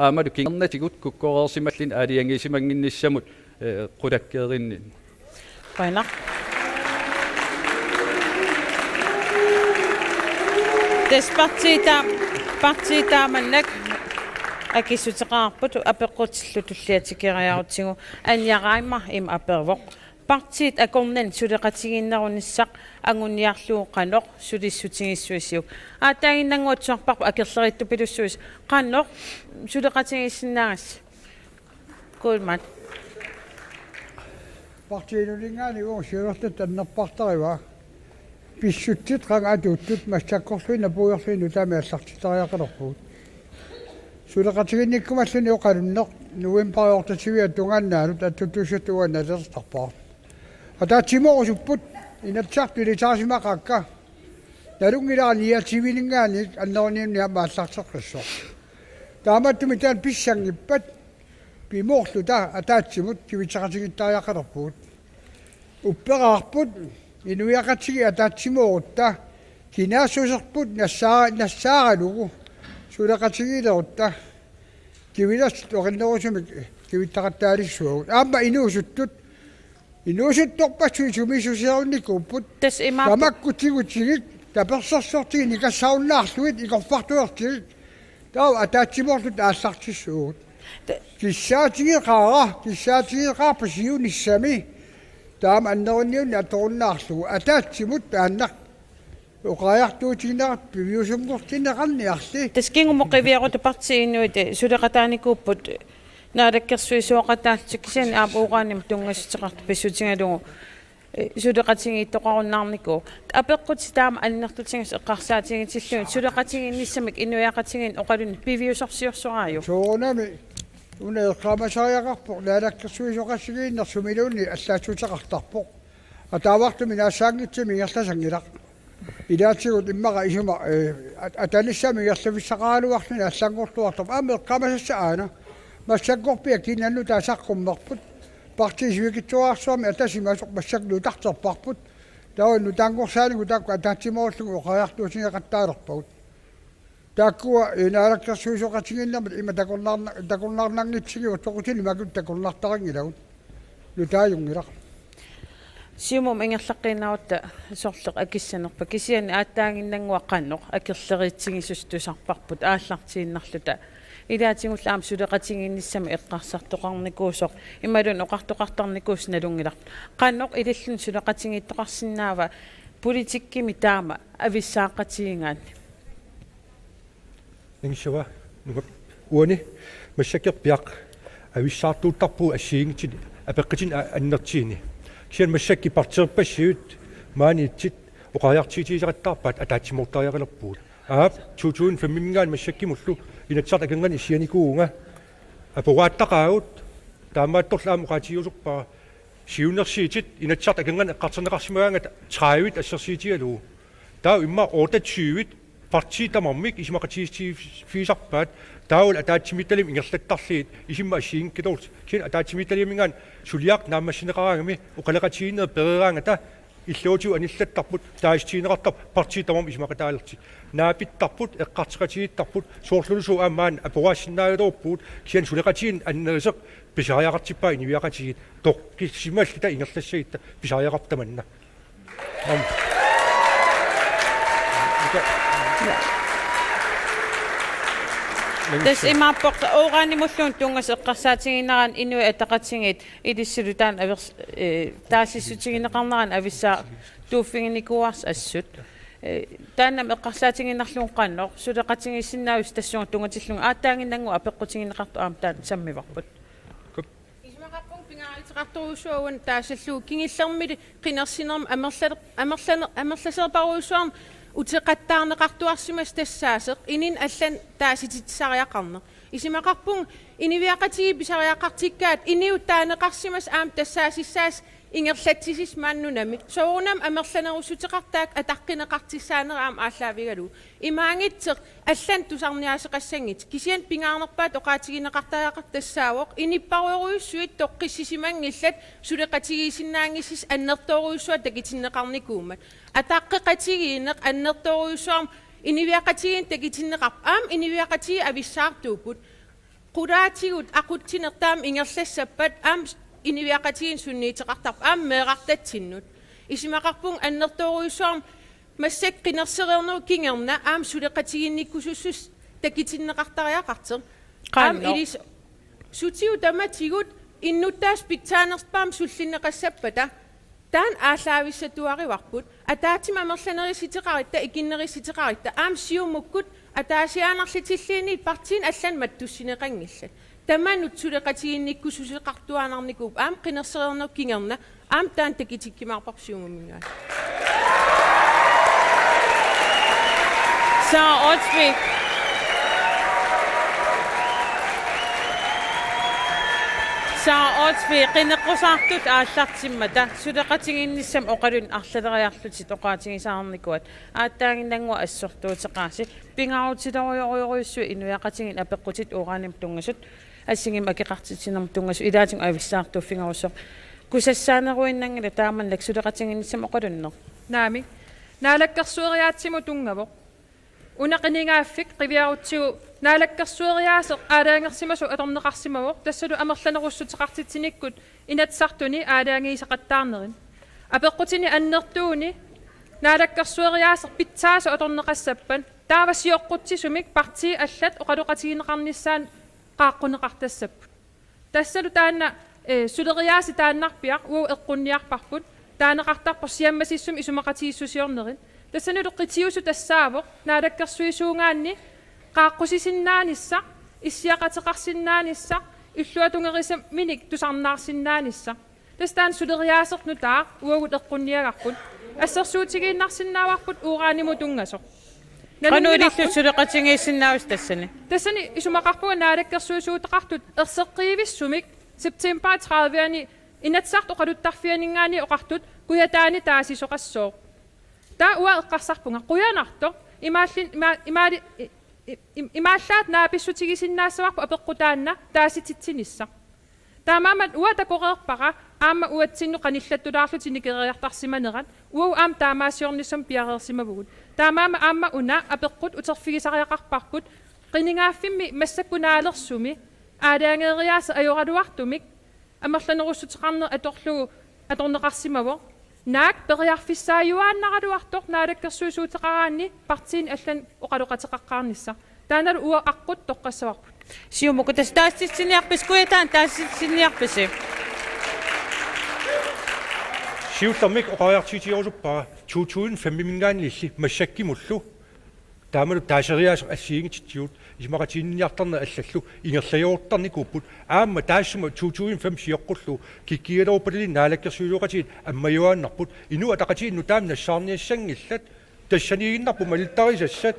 аамалу кингернатигут куккоорсималлин аалиангисимангинниссамут qulakkeerinnin qana партиитааманнак акиссутеқарпут апеққутиллу туллиатикериарутсигу аньяраима им апервоқ партиит акорнан сулеқатигиннарунissaq ангунниарлуу сулиссутигиссуисиук аатаагиннангуатсуарпарпу акерлеритtu пилуссуис қанноқ сулеқатигиссиннаагас кулмат партиинулингаани уусиулерлу таннерпартариваа писсуттит қангаатууттут массаккорлуина пуйерлуину таамиаллартитариақалерпуут сулеқатигинниккумаллуни оқалуннеқ нуимпариортативиа тунгааннаанут аттутусутуаналертарпаа атаатсимоорусуппут инатсарту литарсимақақка налунгиланиативилингаани аннерниимни амааллартеққиссоо тааматтуми таан писсангиппат пимоорлу таа атаатсимут кивитсақатигиттариақалерпуут уппераарпут инуиақатсиги атаатсимоорутта кинаасусерпут нассааралугу сулеқатигилерутта кивилас ориннерусумик кивиттақаттаалиссуагут аама инуусутторпассуи сумисусиарунникууппут тамаккутигутигик таперсерсортиги никассауннаарлуит икорфартуертигик таа атаатсимоорлут ааллартиссуугут киссаатигеқарпа сиуниссами таам аннерунниунни аторуннаарлугу атаатсимут тааннақ уқаяртуутигинарат пивиусумгортинеқарниарли таскингумоқивиаруту партииннуити сулеқатааникууппут наалаккерсуисуоқатаалтиккисиани аапуугааним тунгаситеқарту писсутингалугу сулеқатигииттоқаруннаарнику апеққути таама алиннартутингас эққарсаатигитиллуни сулеқатигинниссамик инуяқатигин оқалуни пивиусорсиорсорааю соонами унеэққамасариақарпоқ наалаккерсуисоқассигииннер сумилуунни аллаатсутеқартарпоқ атаавартуми наассаангитсими ингерласангилақ илаатсигут иммаqa исума аталиссами ингерлависсақаалуарлуни аллангорлуартап аама эққамасасса аана массаккорпиа киналлу таасаққуммерпут партисивикитсуаарсуами атасимасоқ массаклутартерпарпут таанну таангорсаанигу таакку атаатсимоорлугу оқаяртуусигеқаттаалерпагут тааккуа инаалаккерсуисоқатигиннермат има такорнаарнангитсигиу тоқутили макут такорнартарангилагут лутааюнгилақ сиумум ингерлаққинаарутта сорлеқ акиссанерпа кисиани ааттаагиннангуа қанноқ акерлериитсигисус тусарпарпут ааллартииннарлута илаатингуллаам сулеқатигинниссами эққарсартоқарникуусоқ ималун оқартоқартарникуус налунгилар қанноқ илиллун сулеқатигиттоқарсинаава политиккими таама ависсаақатигингаани ингшава нугап уани массакерпиақ ависсаартууттарпу ассиингитит апеққитин аннертиини киан массакки партерпассиут маанитсит оқаяртиитигисақаттарпат атаатсимортариақалерпуут чучуун фэммингаан массаккимуллу инатсарта канган исианикуунга апугааттақаагут таамаатторлаам оқаатиусурпаа сиунерсиитит инатсарта канган эққартернеқарсимагаангат траавит ассерсиитигалуу таа имма оотатсиивит партиитамармик исимақатиистифисарпаат таул атаатсимитталим ингерлаттарлиит исимма ассиингкилуурт кин атаатсимитталимингаан сулиақ нааммассинеқараагами оқалеқатиинер перераангата иллуутиу аниллаттарпут таистиинеқартар партиитамарм исимақатаалерти наапиттарпут эққартеқатигиттарпут соорлулусу аамаан апугаассинаагалуурпуут киан сулеқатиин аннерисеқ писариақартиппаа инивиақатигит тоққиссимааллита ингерлассагитта писариақартаманна Тэс имааппорта ооранимуллуун тунгас эққарсаатигинеран инуи атақатингит илиссулутаан аверс таасиссутигинеқарнеран ависсаа тууффигиникуарс ассут тааннам эққарсаатигиннарлуун қанноо сулеқатигиссиннаавис тассуга тунгатиллунга ааттаагиннангу апеққутигинеқарту аам таан саммиварпут исмақарпун пингаалитеқарторуусуаван таасаллуу кингиллермили қинерсинерм амерласерпаруусуарм утеқаттаарнеқартуарсимас тассаасеқ инин аллан таасититсариақарне исимақарпун инивиақатиги писариақартиккаат иниут таанеқарсимас аам тассаасиссаас ингерлатсисис мааннунами соорунам амерланерусутеқартаак атаққинеқартиссаанера аам ааллаавигалу имаангитсеқ аллан тусарниаасеқассангит кисиан пингаарнерпаат оқаатигинеқартаақар тассаавоқ иниппаруйоруйуссуит тоққиссисимангиллат сулеқатигисиннаангиссис аннерторуйуссуа такитиннеқарникуумат атаққеқатигиинеқ аннерторуйуссуарм инивиақатигин такитиннеқарп аам инивиақатиги ависсаартууппут quraatigut aqutsinertaam ingerlassappat aam iniviaqatiin sunniiteqartarp aam meeqartatsinnut isimaqarpung annertoruissuarm масsak qinерсериерну кингерна аам сулеқатигинниккусуссус такитиннеқартариақартер аам илис сутиу таматигут иннуттаас питсаанерспаам суллиннеқассаппата таан аалаависсатуариварпут атаатима мерланериситеқаритта икиннериситеқаритта аам сиумуккут атаасиаанерлитиллиини партиин аллан маттуссинеқангиллат таманут сулеқатигинниккусусеқартуаанарникууп аам qinерсериерну кингерна аам таан такитиккимаарпарсиумумингаа Så Odsvik. Så Odsvik, qinneqqusartut aallartimmata suleqatiginnissam oqalun arlaleriarlutit oqaatigisaarnikuat aattaanginnangua assortuuteqaasi pingarutilorioriurissu inuiaqatigin apeqqutit uuraanim tungasut assingim akeqartitinerm tungasu ilaatung avissaartuuffingarusoq kusassaaneruinnangila taamanlak suleqatiginnissam oqalunner naami naalakkersueriaatsimu tungavoq unaqiningaaffik qiviarutsigu naalakkersueriaaseq aalaangersimasu atorneqarsimavuq tassalu amerlanerussuteqartitsinikkut inatsartuni aalaangiisaqattaarnerin apeqqutini annertuuni naalakkersueriaaseq pitsaasu atorneqassappan taavasiorqutsisumik partii allat oqaluqatigineqarnissaan qaaqqunneqartassaput tassalu taanna suleriaasi taannarpiaq uu eqqunniarparput taaneqartarpor siammasissum isumaqatigissusiornerin тассанулу qitiusu тассаавоq наалаккерсуисуунгаанни qaaqqusisinnaanissa иссиақатеқарсиннаанissa иллуатунгерисам миник тусарнаарсиннаанissa тастаан сулериаасерну таа уагут эққунниагарпут ассерсуутигииннарсиннааварпут уурааниму тунгасоq qanuilillu suleqatigiissinnaavus tassani тассани исумақарпуга наалаккерсуисуутеқартут ерсеққиивиссумик септембер 30-ани инатсарт оқалуттарфианингаани оқартут куятаани таасисоқассоо таа уа эққарсарпунга қуянарто имааллаат нааписсутигисиннаассаварпу апеққутаанна таасититсинисса таамаамат уа такореерпара аама уатсинну қаниллаттулаарлутини керериартарсиманерат уау аам таамаасиорнissam пиареерсимавгут таамаама аама уна апеққут утерфигисариақарпарпут қинingaaffimmi массаккунаалерсуми аалаангериааса ajorалуартумик амерланеруссутеқарне аторлугу аторнеқарсимаво наак периарфиссааюааннагалуартор наалаккерсуисуутеқараанни партиин аллан оқалоқатеқаққарнисса тааналу уа аққут тоққассаварпут siumuku tas taassitsiniarpis kuyataan taassitsiniarpisi Siutamik oqajartiitiorusuppa 2005 массаккимуллу таамалу таасериаас ассиингитсиут исмақатиинниартарна аллаллу ингерлаёортарникууппут аама таассума 2005 сиоққуллу киккигалоопалили наалаккерсуилуоқатиит аммаюааннарпут инуа тақатиинну таам нассаарниассангиллат тассанигиннарпу малиттарисассат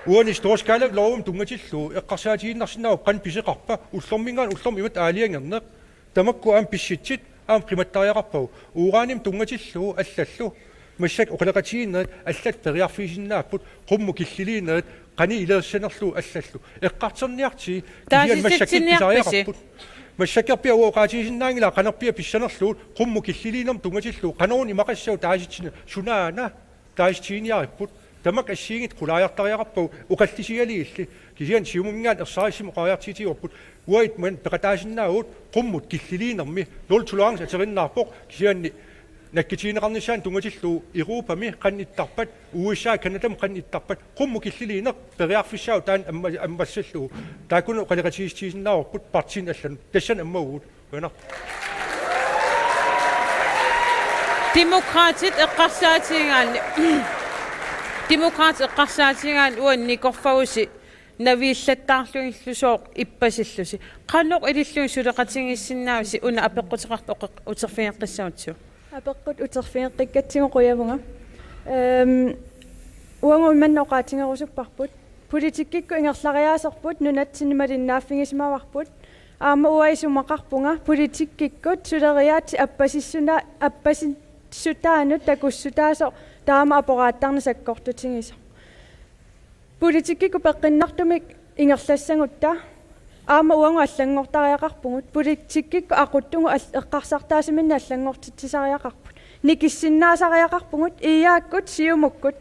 уани сторскалав лоовум тунгатиллу эққарсаатигиннарсинаа қан писеқарпа уллормингаан уллорми имат аалиангернеқ тамакку аам писситсит аам қиматтариақарпау уурааным тунгатиллу аллаллу массак оқалеқатигиннерит аллат периарфисиннааппут қумму киллилиинерит қани илерсанерлу аллаллу эққартерниарти киан массаккипписариақарпут массаккерпиа уоқаатигисиннаангила қанерпиа писсанерлуут қумму киллилиинерм тунгатиллу қанерун имақассау тааситсина сунаана тааситигиниариппут тамак ассиигит қулаajартариақарпау уқаллисигалиилли кисиан сиумумингаан ерсаарисимо қаajартитиорпут уайт ман пеқатаасиннаавут қуммут киллилиинерми нолтулаарнс атериннаарпоқ кисианни наккитиинеқарнissaан тунгатиллу Европами қанниттарпат USA Канадам қанниттарпат қумму киллилиинеқ периарфиссаау таан аммассаллу таакуну қалеқатигистиисиннааварпут партиин аллан тассан аммаугут уна Demokratit eqqarsaatigaanni Demokrat eqqarsaatigaan uanni korfagusi naviillattaarluillusooq ippasillusi qalloq ililluun suleqatigissinnaavusi una apeqqutiqart uterfiiqqissautsu апеққут утерфиэққиккатсигу қуявунга уангун манноқаатингерусуппарпут политиккикку ингерлариаасерпут нунатсинималиннааффигисимаварпут аама уаисумақарпунга политиккиккут сулериаати аппасиссутаанут такуссутаасо таама апорааттарна саккортутингиса политиккикку пеққиннартумик ингерлассангутта аама уангу аллангортариақарпугут политиккикку ақуттугу эққарсартаасиминна аллангортитсисариақарпут никиссиннаасариақарпугут иyaakкут сиумуккут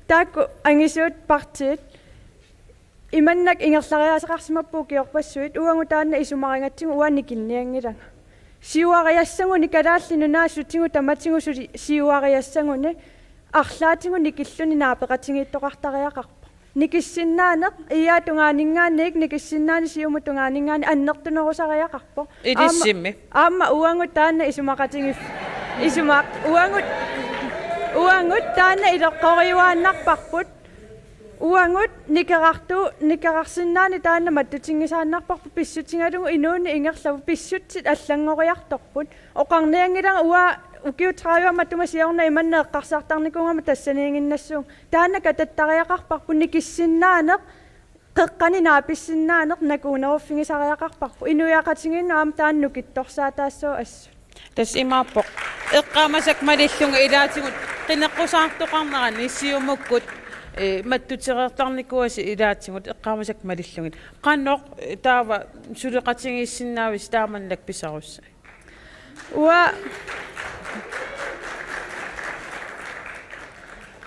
таакку ангисуут партиит иманнак ингерлариасеқарсимаппуу киорпассуит уангу таанна исумарингатсигу уанникинниангилага сиуариассагу никалааллину наасутигу таматигу сиуариассагуни арлаатигу никиллуни наапеқатингииттоқартариақарпа никиссиннаанеқ иаатунгаанингааник никиссиннаани сиумутунгаанингаани аннертунерусариақарпо илиссимми аама уангу таанна уангут таанна илеққориуааннарпарпут уангут никерарсиннаани таанна маттутингисааннарпарпу писсутингалугу инууни ингерлаву писсутсит аллангориарторпут оқарниангилага уа укиутрааваматума сиорна иманна эққарсаартарникунгама тассаниингиннассуун таанна кататтариақарпарпу никиссиннаанеқ қеққани нааписсиннаанеқ накуунеруффигисариақарпарпу инуяқатингинна аама таанну китторсаатаассоо ассу тас имааппоқ эққаамасак малиллунга илаатигут қинеққусаартоқарнерани иссиумуккут маттутерертарникуаси илаатигут эққаамасак малиллугит қанноқ таава сулеқатингиссиннаавис тааманлак писарусса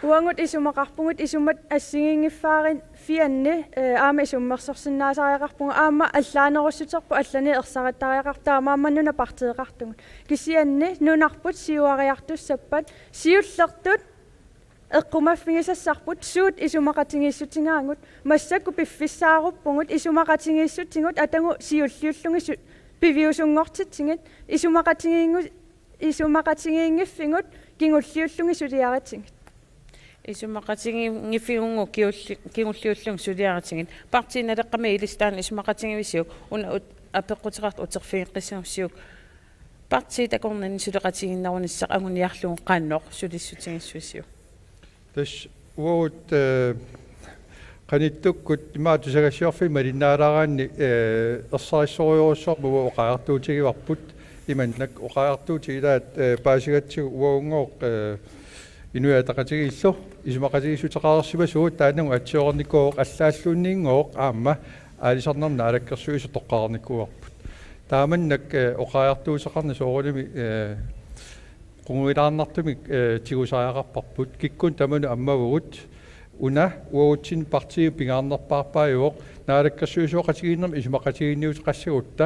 уангут исумақарпугут исумат ассигингиффаарин фианни аама исуммерсерсиннаасариақарпугу аама аллаанеруссутерпу аллани ерсараттариақартаа маамманнуна партиеқартугут кисианни нунарпут сиуариартуссаппат сиуллертут эққумаффигисассарпут суут исумақатингииссутингаангут массакку пиффиссааруппугут исумақатингииссутингут атангу сиуллиуллугисут пивиусунгортитсигит исумақатингиингиффигут кингуллиуллугисулиаратсигит исумақатингиффигунгу кингуллиуллунг сулиаратсигит партииналеққами илистаан исумақатингивисиук уна апеққутерарт утерфигеққиссагуссиук партии такорнани сулеқатингиннаруниссақ агуниарлугу қанноқ сулиссутингиссуисиук тас уут каниттуккут имаатусагасиорфи малиннаалаараанни ерсариссориуруссор муа оқаартуутигиварпут иманнак оқаартуутигилаат паасигатсигу уаунгооқ инуятақатигииллу исумақатигиссутеқарерсимасуут таанангу атсиорникууоқ аллааллуунниингооқ аама аалисарнерна алаккерсуису тоққарникуарпут тааманнак оқаартуусеқарни соорулими qunguilaarnartumik tigusaaqarparput kikkun tamanu ammavugут уна уутсин партиу пингаарнерпаарпааюоқ наалаккерсуисуоқатигииннерми исумақатигинниут qassagutta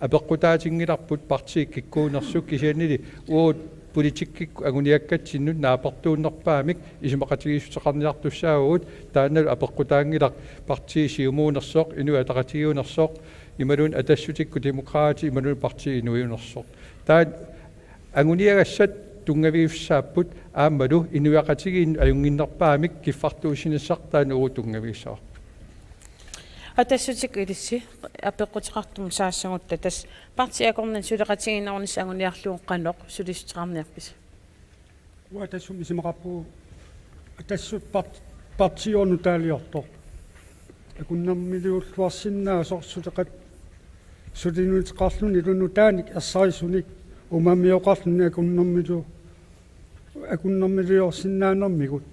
апеққутаатингиларпут партии киккуунерсук кисианнили уут политиккик агуниаккатсиннут наапартууннерпаамик исумақатигииссутеқарниартуссаагуут таанналу апеққутаангилар партии сиумуунерсоқ инуатақатигиунерсоқ ималун атассутикку демокраати ималун партии инуиунерсоқ таан агуниагассат тунгавиуссааппут ааммалу инуақатигиин аюнгиннерпаамик киффартуусинассартаан уу тунгависсаа атассутик илисси апеққутеқартум саассагутта тас партиакорнан сулеқатигиннарунис агуниарлуун қаноқ сулиссутеқарниарпис уа тассум исимақарпу тассут партиорну таалиортор акуннэрмилиуллуарсиннаасор сулеқат сулинуитеқарлуни луну тааник ассарисуник умамиоқарлуни акуннэрмилиорсиннаанермигут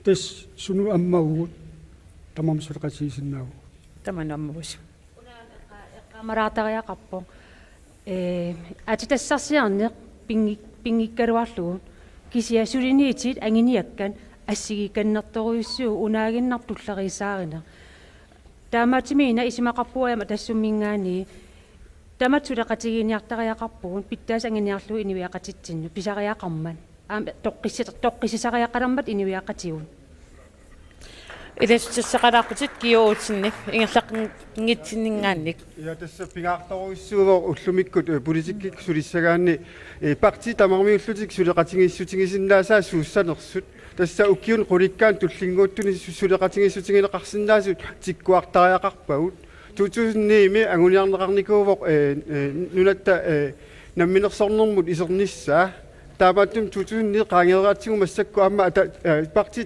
тас суну аммагут тамам сулеқатигисиннаагу таманаммавус эққамараатариақарпо атитассарсиарне пингиккалуарлугу кисия сулиниитит ангиниаккан ассигикканнерторуйуссуу унаагиннартуллерисаарина таамаатимиина исимақарпуаяма тассуммингаани таматсулеқатигиниартариақарпугун питтаас ангиниарлугу инивиақатитсинну писариақарман аама тоққисисақариаққаламмат инивиақатигун илэссақалааққутит киоутсинник ингерлаққингитсиннингаанник я тасса пингаартаруиссуувоо уллумиккут политиккик сулиссагаанни парти тамармиуллутик сулеқатигииссутигисиннаасаа сууссанерсут тасса уккиун қуликкаан туллингууттуни сулеқатигииссутигинеқарсинаасут тиккуартариақарпагут 2009 агуниарнеқарникуувоқ нунатта намминерсорнэрмут исерниссаа таамааттум 2009 qaangeeraatigu массакку аама парти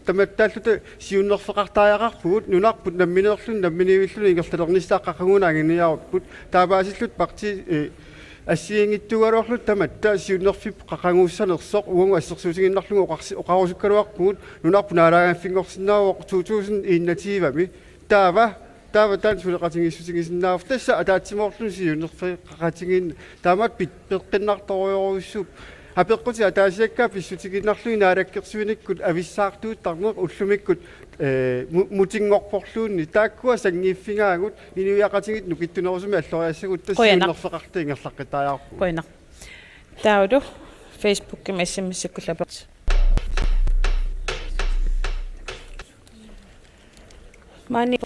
таматтааллута сиуннерфеқартариақарпугут нунарпут намминерлун намминивиллуни ингерлалернissaаққақагуна агиниаруппут таабаасиллут парти ассиингиттугалуарлут таматта сиуннерфип қақангууссанерсоқ уангу ассерсуутигиннарлугу оқарусуккалуарпугут нунарпу наалаагаффингорсинаавоқ 2001 таава таан сулеқатигииссутигисиннаав тасса атаатсимоорлун сиуннерфеқақатигин таамат пеққиннарторуйоруиссуп апеққути атаасиакка писсутигиннарлуи наалаккерсуиниккут ависсаартуuттарнеқ уллумиккут мутингорпорлуунни тааккуа сангииффингаагут инуиақатигит нукиттунерусуми аллориассагут тассуиннерфеқарта ингерлаққитааяарпу Koina. Taudu Facebook messimissakkullapat. Mani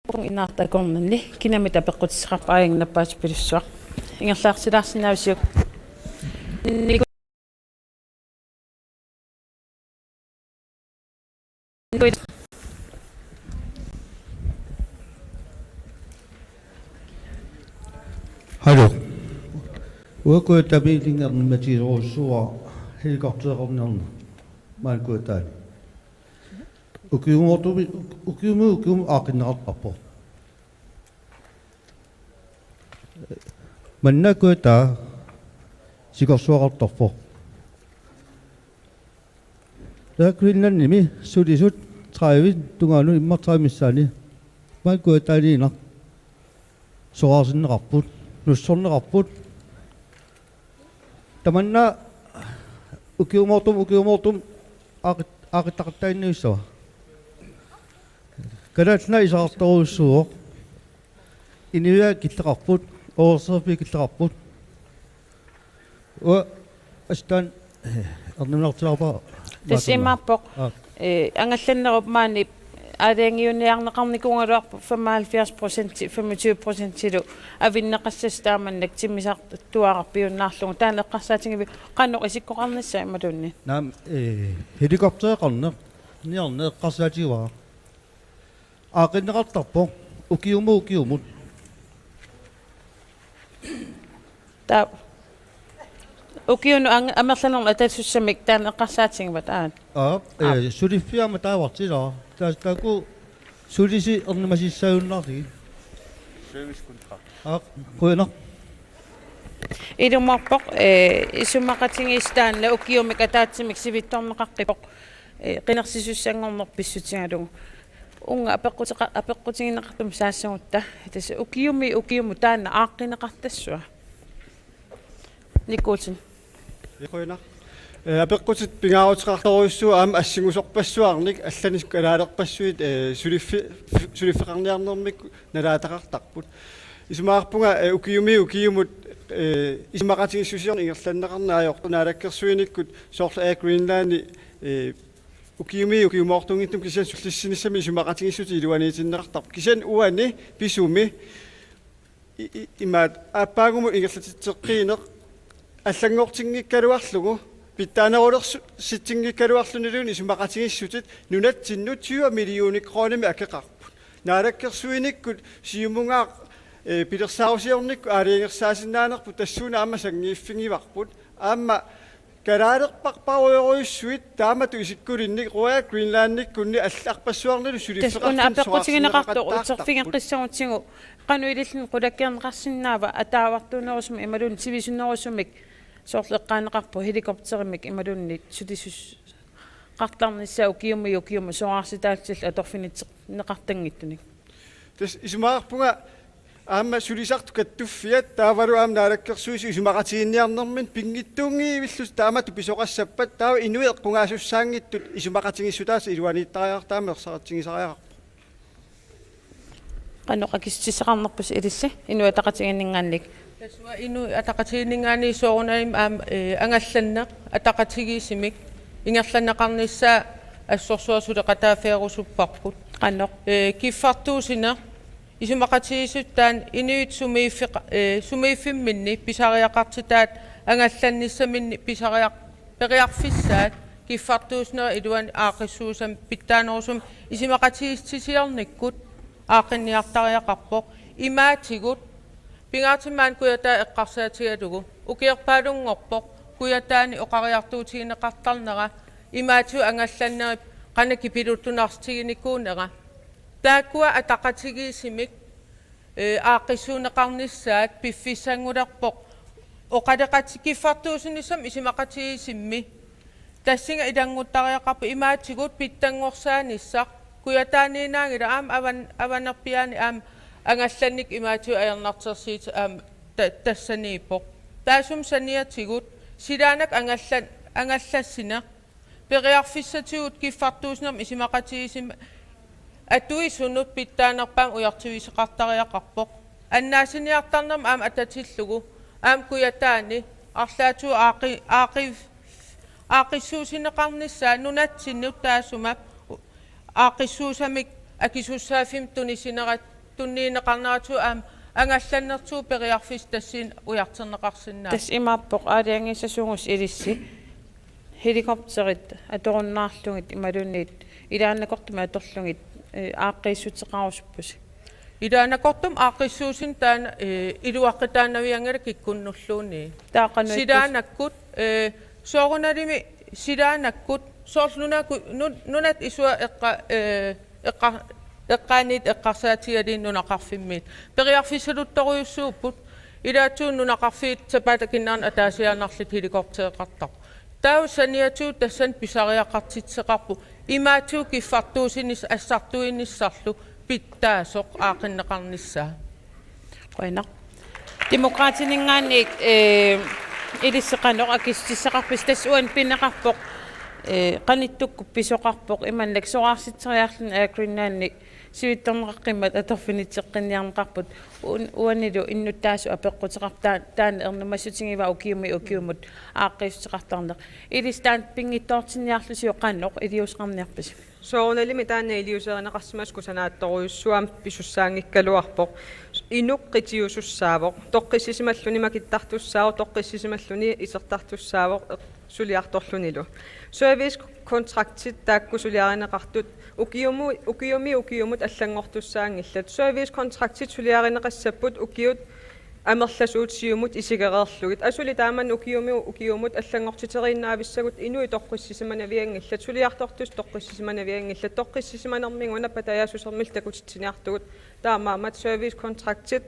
pong inartakornerni kinamita peqqutiseqarpaarignappaat pilussuaq ingerlaarsilaarsinausiuk Hallo. Uako tabilinga matirosuwa helikopterornerna malkuatan. Ukiumu aqinneqarparpo. Mannakuata sikorsuaqartorpo. Greenlandnimi sulisut traivit tungaanu immartraamissaani malkuataaniina soarsinneqarput nussorneqarput tamanna ukiumortum aqitaqattainniussawa kalatna isaartoruussuuq inuya killeqarput oorserpi killeqarput wa astan arnunartiarpa Tasimappoq angallannerup maani adeangiunniarneqarnikuungaluarpu 75% 25% lu avinneqassastaamannak timmisartuarpiunnaarlugu taaleqqarsaatingivi qannoq isikkoqarnissa imalunni naam helikopterqarneq niarneeqqarsaatiwa aaqinneqartarpo ukiumut ta ukiunu amerlanerla tasussamik taaleqqarsaatingivat aat suliffiama taavartila taaku sulisi ernimasissaayunnartigi quina ilumarpoq isumaqatingiistaanla ukiumik ataatsimik sivittorneqarqipoq qinersisussanngornerpissutigalugu unga apeqqutigineqartum saassagutta tasa ukiumu taanna aaqqinneqartassua Nikuutin Iquina апеққутит пингаарутеқарторуйссуа аама ассигусорпассуарник алланис калаалерпассуит сулиффеқарниарнермик налаатақартарпут исумаарпунга укиумут исмақатигиссусиорни ингерланнеқарнаajortu наалаккерсуиниккут соорла Greenland укиумоортунгиттум кисиан суллиссиниссами исмақатигиссути илуаниитиннеқартарп кисиан уани писуми имаат аппаагуму ингерлатитсеққиинеқ аллангортингиккалуарлугу питтаанерулерсу ситтингиккалуарлунилуни исумақатигиссутит нунатсиннут 20 миллиони кроонами акеқарпут наалаккерсуиниккут сиумунгаа пилерсаарусиорникку аалиингерсаасиннаанерпу тассууна аама сангииффингиварпут аама калаалерпарпаруйоруйссуит таамату исиккулинник роя Greenlandниккунни аллаарпассуарнилу сулиффеқартун аперқутигинеқарту утерфингеққиссагутсигу qanуилиллун qulakkiarneqarsinnaava ataavартунерусум ималун сивисуннерусумик соорлеққаанеқарпу helikopterimik ималунни сутисус qартарнissaу киуму соарситаатсил аторфинитсеқ неқартангиттуник тас исумаарпунга аама сулисарту каттуффиат таавалу аама наалаккерсуиси исумақатигинниарнермин пингиттуунгиивиллус таамату писоқассаппат таава инуеққунгаасуссаангиттут исумақатигиссутаас илуанииттариартаама ерсаратсигисариарпу qannoqakissisaqarnerpus ilissi inuataqatiginningaannik tasua inu ataqatiginningaani soorunaim angallanneq ataqatigiisimik ingerlannaqarnissaa assorsuasuleqataafeerusupparput qannoq kiffartuusina isumaqatigisuttaan inuit sumiiffimminni pisariaqartitaat angallannисsamинни pisariaq periarfissaat kiffartuusnera iluan aaqissuusam pittaanerusum isimaqatigistisiornikkut aaqinniartariaqarpoq imaatigut pingaatimaan kuyataa eqqarsaatigalugu ukierpaalungorpoq kuyataani oqariartuutigineqartarnera imaatiu angallanneri qanaki piluttunarstiginikuunera taakkua ataqatigiisimik aaqissuuneqarnissaat piffissangulerpoq oqaleqati kiffartuusinissam isimaqatigiisimmi tassinga ilanguttariaqarpu imaatigut pittangorsaanissaq kuyataaniinaangila aam avanerpiaani aam ангалланник имаату аернартерсиит тассанииппоқ таасум саниатигут силаанак ангаллассина периарфиссатигут киффартууснерм исимақатигисим атуисунут питтаанерпаам уяртивисеқартариақарпоқ аннаасиниартарнерм аама ататиллугу аам куятаани арлаату аақиссуусинеқарниссаа нунатсиннут таасумап аақиссуусамик акисуссаафим тунисинерат тунниинеқарнарату аам ангалланнертуу периарфис тассин уяртернеқарсинаа тас имааппоқ аалиангиссасуунгус илисси helikopterit аторуннаарлугит ималунниит илааннакортума аторлугит ааққиссутеқарусуппуси илаанакортум ааққиссуусин таана илуаққитаанавиангала киккуннуллууни таақануит силаанаккут сооруналими силаанаккут соорлунаку нунат исуа эққаанит эққарсаатигалин нунақарфиммит периарфисалутторуйуссууппут илаатуун нунақарфиит сапатакиннаарн атаасиаанарлит helikoptereқартар таусаниатуу тассан писариақартитсеқарпу имаатуу киффартуусинис ассартуинниссарлу питтаасоқ аақиннеқарниссаа қойна демократинингаанник илиссеқанеқ акистиссеқарпис тассуан пинеқарпоқ qaниттукку писоқарпоқ иманлак соқарситсериарлун аакриннаанник сивитторнеқаққиммат аторфинитсеққинниарнеқарпут уанилу иннуттаасу апеққутеқартаа таан ернумассутингива укиумут ааққиссеқартарнеқ илистаан пингиттоортинниарлусио қанноқ илиусқарниарпас соорналими таанна илиусеринеқарсимас кусанааттаруйуссуам писсуссаангиккалуарпоқ инуққитиусуссаавоқ тоққиссисималлуни макиттартуссаавоқ тоққиссисималлуни исертартуссаавоқ сулиарторлунилу service контрактит таакку сулиаринеқартут укиумут аллангортуссаангиллат service контрактит сулиаринеқассаппут укиут амерласуутсиумут исигереерлугит асули тааман укиумут аллангортитерииннаависсагут инуи тоққиссисиманавиангиллат сулиартортус тоққиссисиманавиангиллат тоққиссисиманермингуна патаяасусермил такутитсиниартугут таамаамат service контрактит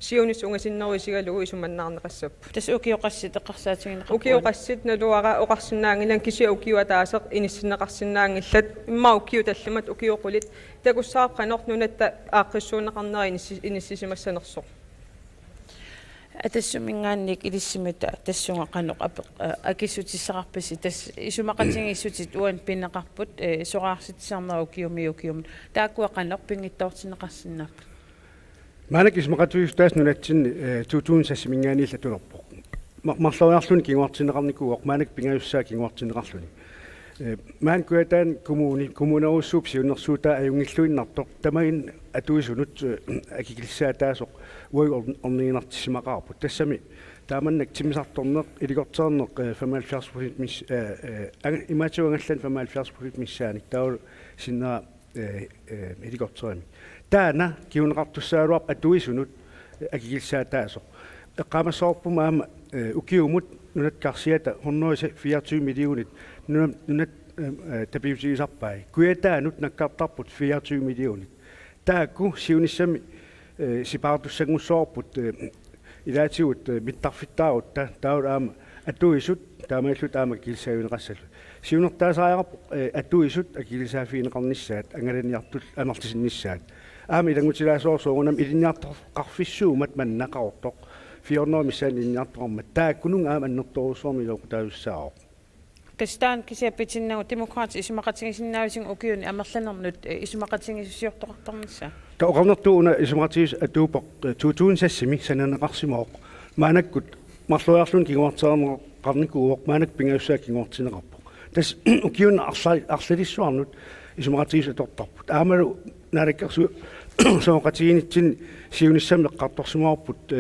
сиунис унгасиннеруисигалугу исуманнаарнеқассап тас укиоқассит эққарсаатигинеқарпу укиоқассит налуара оқарсинаангилан киси укиуатаасеқ иниссинеқарсинаангиллат имма укиу таллимат укиоқулит такуссааққанор нунатта ааққиссуунеқарнери иниссисимассанерсоқ атассумингаанник илиссимата тассунгақанеқ акиссутиссеқарпаси тас исумақатингиссутит уан пинеқарпут соқарситсаарнеру укиумут тааккуақанеқ пингиттоортинеқарсинааппут Манак исмақатуис таас нунатсин тутуун сассимингаанилла тулерпоқ. Марлориарлуни кингуартинеқарникуоқ манак пингаюссаа кингуартинеқарлуни. Маан куатаан коммунеруссууп сиуннэрсуутаа аюнгиллуиннартоқ тамагин атуисунут акикилсаатаасоқ уай орнигинартиссимақарпут тассами тааманнак тимисарторнеқ иликортернеқ 75% мис имаатуангаллан 75% миссааник таа синнаа иликортерами таана киунеқартуссаалуап атуисунут акигилсаатаасоқ эққамассоорпумаама укиумут нунаккарсиата 124 миллионит нунат табиутигисарпай куятаанут наккартарпут 24 миллионит таакку сиуниссами сипаартуссагуссоорпут илаатигут миттарфиттаарут тааулаама атуисут таамааллут аама килсаавинеқассалу сиунертаасааярпо атуисут акилисаафиинеқарниссаат ангаланиартул амартисинниссаат аами илангутилаасоорсуугунам илинниартоқарфиссуумат маннақаортоқ 400 мисаан илинниарторма тааккунун аама аннерторуссуарми лоқутаависсаao кастаан кисиаппитиннагу демократ исумақатингисиннаависин укиуни амерланернут исумақатингиссиортоқартарнissaа таоқарнертууна исумақатигис атуупоқ тутуун сассими сананеқарсимаоқ маанаккут марлуярлун кигуартаарнеқарникууоқ маанак пингаюссаа кигуартинеқарпоқ тас укиун арлалиссуарнут исумақатигис атортарпут аамалу нариккарсу сооқатигинитсин сиуниссамеққарторсимаарпут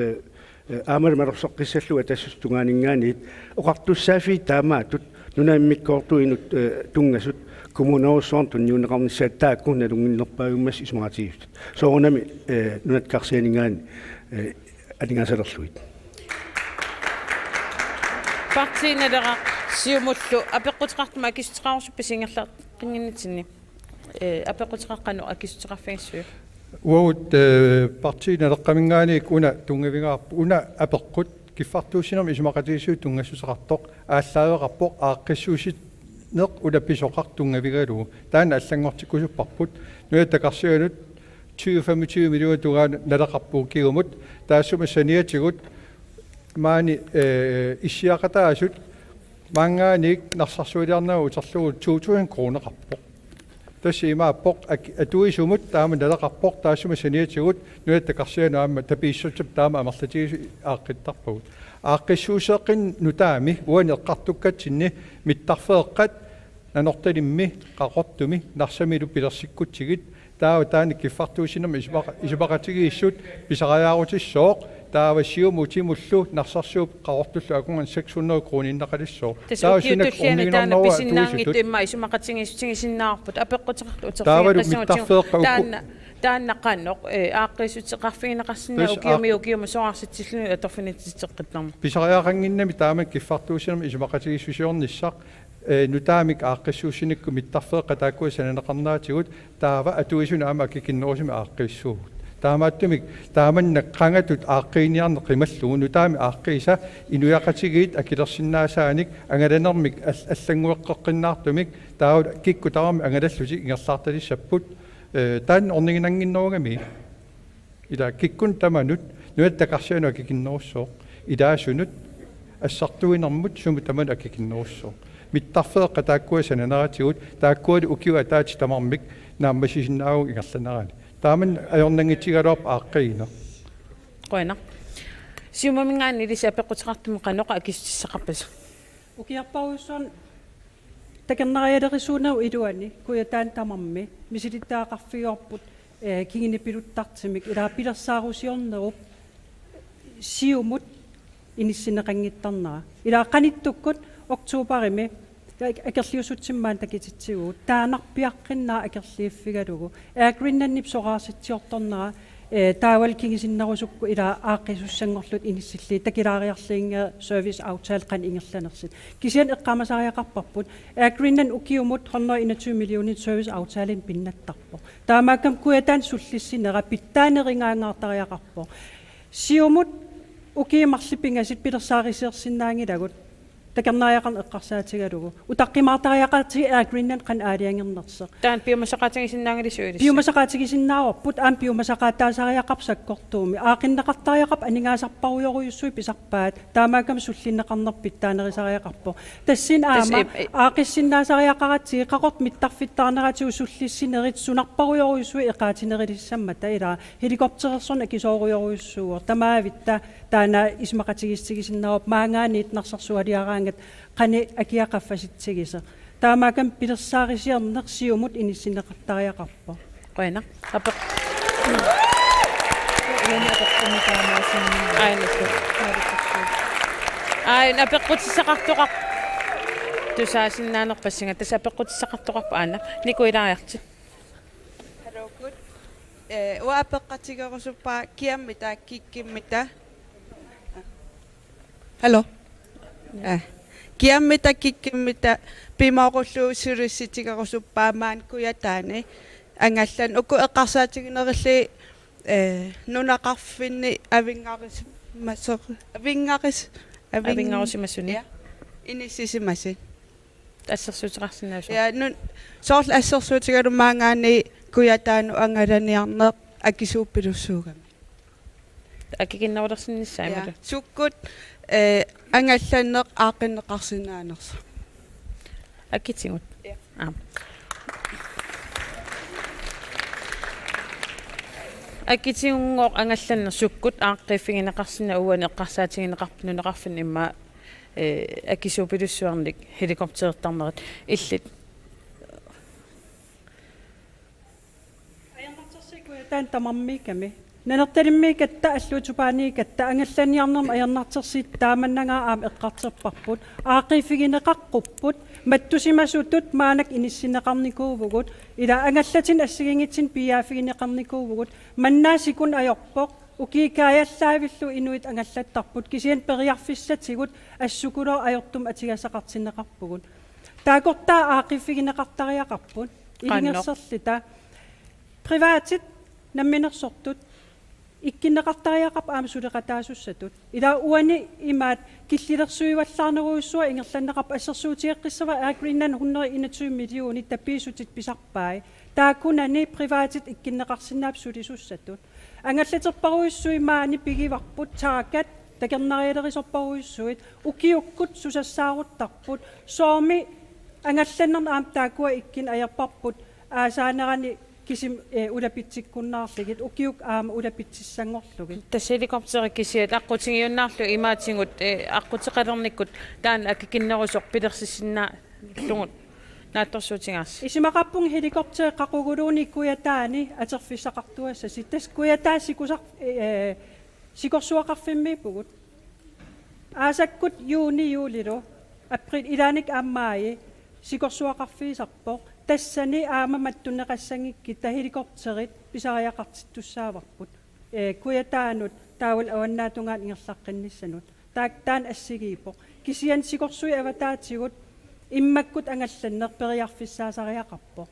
аамал малерсоққиссаллуга тассустунгаанингааниит оқартуссаафи таамаатут нунаиммиккоортуинут тунгасут коммунеруссуарн тунниунеқарниссаат тааккуна лунгиннерпаагуммас исумақатигист соорунами нунаткарсианингаани алингасалерлуит партиналера сиумуллу апеққутеқартма акистеқарусуппи сингерлаа қингиннитсинни апеққутеқаққану акистеқарфингиссуи уут партиналеққамингааник уна тунгавингаарпу уна апеққут киффартуусинерми исумақатигиссуу тунгассусеқартоқ ааллаавеқарпоқ ааққиссуусит неқ ула писоқар тунгавигалугу таана аллангортиккусуппарпут нуятакарсианут 20-25 миллион тугаан налақарпууккигумут таассума саниатигут маани иссиақатаасут маангааник нарсарсуилиарнагу утерлугу 2000 кронеқарпоқ тассиимааппоқ атуисумут таама налақарпоқ таассума саниатигут нуаттақарсианаама тапииссутсап таама амерлатиги ааққиттарпагут ааққиссуусеэққин нутаами уани эққартуккатсинни миттарфеэққат нанорталимми қақортуми нарсамилу пилерсиккутсигит таава таани киффартуусинам исумақатигииссут писариаарутиссооқ таава сиумутимуллу нарсарсууп қақортуллу акунган 600 крониннақалиссоо таава синак писиннаангит имма исумақатигиссутигисиннаарпут апеққутеқарту утерфиққиссамутиу тааннаққанноқ ааққиссутеқарфигинеқарсинаа укиуми соарситсиллуни аторфинитситеққиттарма писариаақангиннами таама киффартуусинам исумақатигиссусиорниссақ нутаамик ааққиссуусиникку миттарфеэққа тааккуи сананеқарнаатигут таава атуисуна аама акикиннерусими ааққиссуугут таамааттумик тааманна қангатут ааққииниарне қималлугу нутаами ааққиса инуяқатигиит акилерсиннаасааник ангаланермик аллангуэққеққиннаартумик таава кикку тарами ангалаллуси ингерлаарталиссаппут таан орнигинангиннеругами ила киккун таманут нуаттақарсиану акикиннеруссоо илаасунут ассартуинэрмут суму таман акикиннеруссоо миттарфеэққа тааккуа сананератигут тааккуали укиуа таати тамармик нааммасисинаагу ингерланерани тааман аёрнангитсигалуарп ааққиина қойна сиумамингаани лисапеққутеқартуми қаноқа акиссиссақарпаса укиарпаруссуан такернариалерисуунау илуани куятаан тамарми мисилиттаақарфиуарпут кингинипилуттартимик илаа пилерсаарусиорнеруп сиумут иниссинеқангиттарнера илаа қаниттуккут октообарими акерлиусутсиммаан такититсигуу таанарпиаққиннаа акерлииффигалугу аагриннаннип сорааситсиорторнера таавал кингисиннерусукку илаа ааққисуссангорлут иниссилли такилаариарлиинга сервис аутаал қан ингерланерсит кисиан эққамасариақарпарпут аагриннан укиумут 121 миллионит сервис аутаалин пиннаттарпо таамааккам куятаан суллиссинера питтаанерингаагаартариақарпо сиумут укиимарлипингасит пилерсаарисеерсиннаангилагут такернааяқарн эққарсаатигалугу утаққимаартариақати агриннан қан аалиангернерсеқ таан пиумасақаатигисиннаангилисуилис пиумасақаатигисиннааварпут аам пиумасақаатаасариақарсаккортууми аақиннеқартариақап анингаасарпаруйоруйуссуи писарпаат таамаакам суллиннеқарнерпит таанерисариақарпо тассин аама аақиссиннаасариақаратсиги қақорт миттарфиттаарнератигу суллиссинерит сунарпаруйоруйуссуи эқаатинерилиссамма таила хеликоптерерсорна кисооруйоруйуссууор тамаавитта таана исмақатигиссигисиннаавап маангаанит нарсарсуалиараангат қани акиақаффаситсигисе таамаакам пилерсаарисиарнер сиумут иниссинеқартариақарпо қойна апеқ напеққутиссақартоқар тусаасиннаанерпассинга тасапеққутиссақартоқарпа аана никуилаариарти харокут уапеққатигерусуппаа киаммита киккиммита Hallo. Kiammita kikkimmita pimaaqullu surissitigeraruppaamaan kuyataani angallan uku eqqarsaatiginerilli nunaqarfinni avingarusimassuni inissisimasin ассерсуутеқарсинааусо я нун соорл ассерсуутигалумаангаани куятаану ангаланиарнеқ акисууппилуссуугами акикиннавалерсиннссаамалу суккут ангалланнеқ аақиннеқарсинаанерса акитсигут акитсиунгоо ангалланнер суккут ааққиффигинеқарсина уани эққарсаатигинеқарпунунеқарфин имма акисуупилуссуарник хеликоптертарнерит иллит таан тамармиками нанерталиммикатта аллуутупааникатта ангалланиарнерм аярнартерсит тааманнагаа аам эққартерпарпут аақиффигинеқаққуппут маттусимасутут маанак иниссинеқарникуувгут ила ангаллатин ассигингитсин пиаафигинеқарникуувгут маннаасикун аёрпоқ укикаяллаавиллу инуит ангаллаттарпут кисиан периарфиссатигут ассукулоо аёртум атигасақартинеқарпугут таакортаа аақиффигинеқартариақарпут илингерсерлита приваатит намминерсортут иккинеқартариақап аамасулеқатаасуссатут ила уани имаат киллилерсуиваллаарнеруйуссуа ингерланнеқарпа ассерсуутиэққиссава агриннан 121 миллиони таппиисутит писарпаи таакунани приваатит иккиннеқарсинаапсулисуссатут ангаллатерпаруиссуимаани пигиварпут таакат такернариилерисорпаруиссуит укиуккут сусассааруттарпут сооми ангалланнерна аам таакуа иккин аярпарпут аасаанерани кисим улапитсиккуннаарлигит укиук аама улапитсиссангорлугит тассиликортери кисиат аққутингиуннаарлу имаатингут аққутеқалерниккут таан акикиннерусоқ пилерсиссинаа лугут наатторсуутингаарси исимақарпун хеликоптер қақугулууни куятаани атерфиссақартуасса ситтас куятаа сикусар сикорсуақарфимми пугут аасаккут юулилу април илааник ааммааи сикорсуақарфиисарпоқ тассани аама маттунеқассангикки тахиликортерит писариақартиттуссааварпут куятаанут таавал аваннаатунгаат ингерлаққинниссанут таактаан ассигиипоқ кисиан сикорсуи аватаатигут иммаккут ангалланнер периарфиссаасариақарпоқ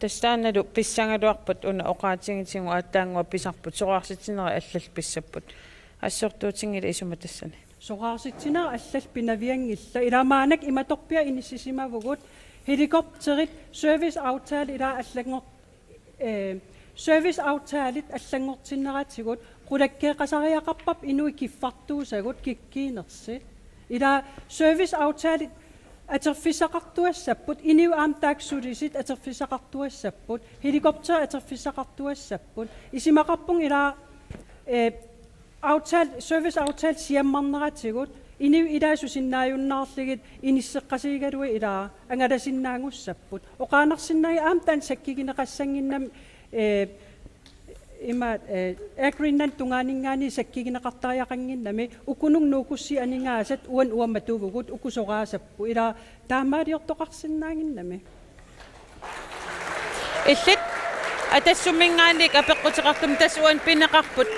тастааналу писсангалуарпут уна оқаатингитингу ааттаангуа писарпут соқарситинери аллал писсаппут ассортуутингила исума тассани соқарситинери аллал пинавиангилла иламаанак иматорпиа иниссисимавгут helikopterit serviceaftale ila allangor serviceaftaalit allangortinneratigut qulakkeeqasariaqarpap inui kiffartuusagut kikkiinersit ila serviceaftaalit aterfissaqartuassapput iniu aam taaksulisit aterfissaqartuassapput helikopter aterfissaqartuassapput isimaqarpung ila serviceaftale siammarneratigut iniu ilaasusinnaajunnaarligit inisseqqasiigalui ilaa angalasinnaangussapпут oqaanarsinnagi aamtaan sakkigineqassanginnam ima agreement tunganingaani sakkigineqartariaqanginnami ukunung nuukussi aningaasat uan uammatuugugut ukusoqaasappu ilaa taamaaliortoqarsinnaanginnami illit атассумингаалик апеққутеқартум тасуан пинеқарпут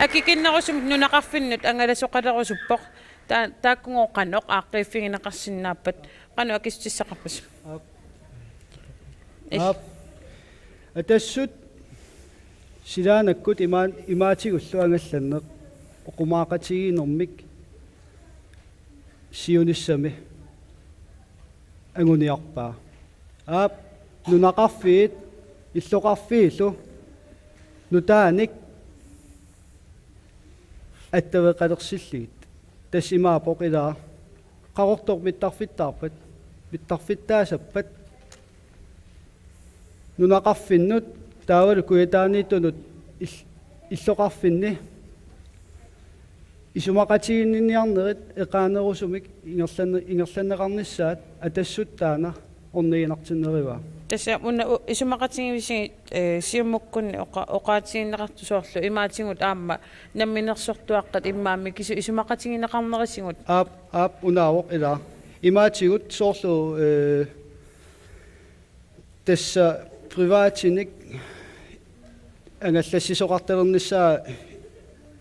акикиннерусум нунақарфиннут ангаласоқалерусуппоқ тааккунгоққаноқ ааққииффигинеқарсинааппат қану акистиссақарпас атассут силаанаккут имаатигуллу ангалланнеқ оқумаақатигинэрмик сиуниссами ангуниарпаа аап нунақарфиит иллоқарфииллу нутааник аттавеқалерсиллигит тассимаапоқ илаа қақортор миттарфиттаарпат миттарфиттаасаппат нунақарфиннут таавал куятааниттунут иллоқарфинни исумақатигинниарнерит эқаанерусумик ингерланнеқарнissaат атассуттаана орнигинартиннериваа таса уна исумақатингивисигит сиуммуккунни оқаатигиннеқартусоорлу имаатингут аама намминерсортуаққат иммаами кису исумақатигиннеқарнерисигут аап унаавоқ илаа имаатигут соорлу тасса приваатиник ангаллассисоқарталернissaа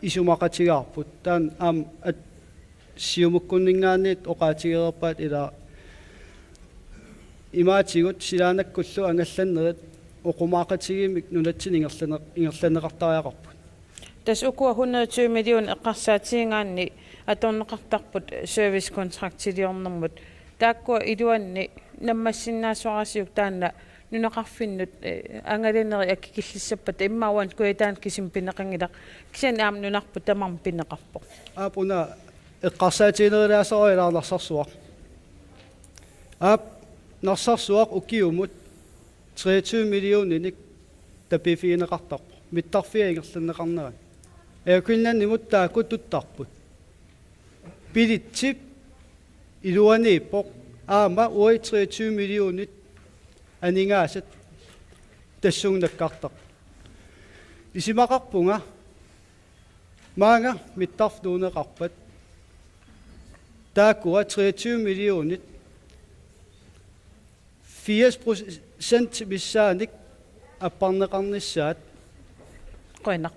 исумақатигаарпут таан аам ат сиумуккуннингаанит оқаатигерерпаат илаа имаатигут силаанаккуллу ангалланнерит оқумаақатигимик нунатсин ингерланнеқартариақарпут тас укуа 120 миллион эққарсаатиингаанни аторнеқартарпут сервис контракт тилиорнэрмут тааккуа илуанни наммассиннаасуарасиук таанна нунеқарфиннут ангалинери аккикиллиссаппат иммауан куятаан кисим пинеқангилақ кисан аам нунарпут тамарм пинеқарпоқ аапуна эққарсаатиинериаасаруилаарларсарсуақ аап нарсарсуақ укиумут 23 миллиониник тапифигинеқартарпо миттарфиа ингерланнеқарнера эакуннаннимут таакку туттарпут пилитсип илуанииппоқ аама уи 23 миллионит анингаасат тассунгнаккартар исимақарпунга маанга миттарфнуунеқарпат тааккуа 23 миллионит 80% миссааник аппарнеқарнissaат қойна